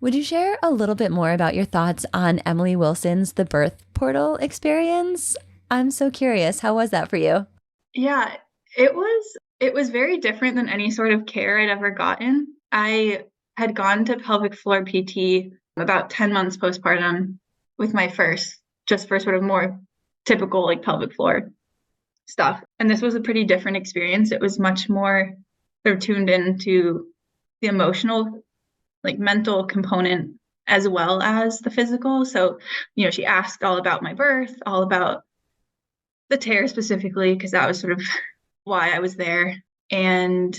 Would you share a little bit more about your thoughts on Emily Wilson's The Birth Portal experience? I'm so curious. How was that for you? Yeah, it was very different than any sort of care I'd ever gotten. I had gone to pelvic floor PT about 10 months postpartum with my first, just for sort of more typical like pelvic floor stuff. And this was a pretty different experience. It was much more sort of tuned into the emotional, like mental component as well as the physical. So, she asked all about my birth, all about the tear specifically, because that was sort of why I was there, and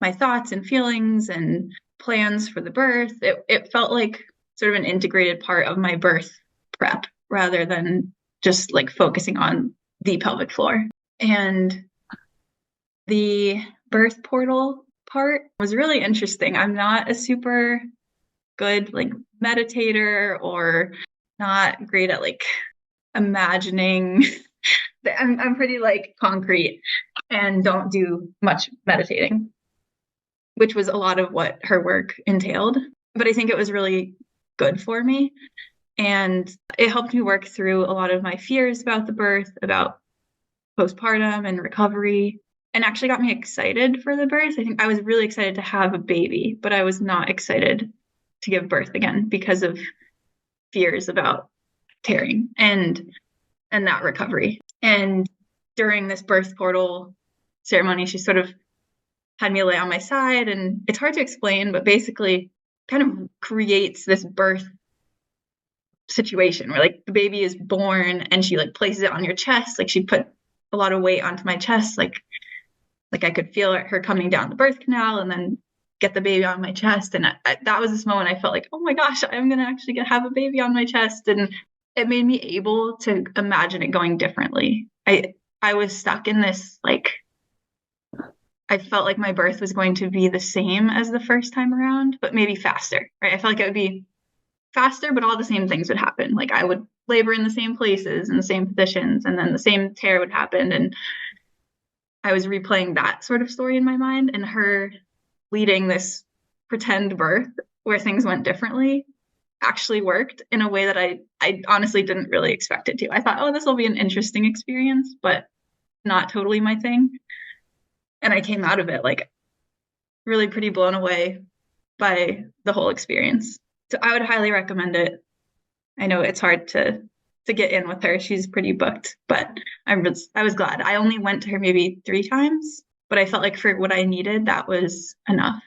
my thoughts and feelings and plans for the birth. It felt like sort of an integrated part of my birth prep rather than just like focusing on the pelvic floor. And the birth portal part was really interesting. I'm not a super good like meditator or not great at like imagining. I'm pretty like concrete and don't do much meditating, which was a lot of what her work entailed. But I think it was really good for me. And it helped me work through a lot of my fears about the birth, about postpartum and recovery, and actually got me excited for the birth. I think I was really excited to have a baby, but I was not excited to give birth again because of fears about tearing and that recovery. And during this birth portal ceremony, she sort of had me lay on my side, and it's hard to explain, but basically kind of creates this birth situation where like the baby is born and she like places it on your chest. Like she put a lot of weight onto my chest. Like I could feel her coming down the birth canal and then get the baby on my chest. And that was this moment I felt like, oh my gosh, I'm going to actually have a baby on my chest. And it made me able to imagine it going differently. I was stuck in this, like, I felt like my birth was going to be the same as the first time around, but maybe faster, right? I felt like it would be faster, but all the same things would happen. Like I would labor in the same places and the same positions, and then the same tear would happen. And I was replaying that sort of story in my mind, and her leading this pretend birth where things went differently actually worked in a way that I honestly didn't really expect it to. I thought, oh, this will be an interesting experience, but not totally my thing. And I came out of it like really pretty blown away by the whole experience. So I would highly recommend it. I know it's hard to get in with her. She's pretty booked, but I was glad. I only went to her maybe 3 times, but I felt like for what I needed, that was enough.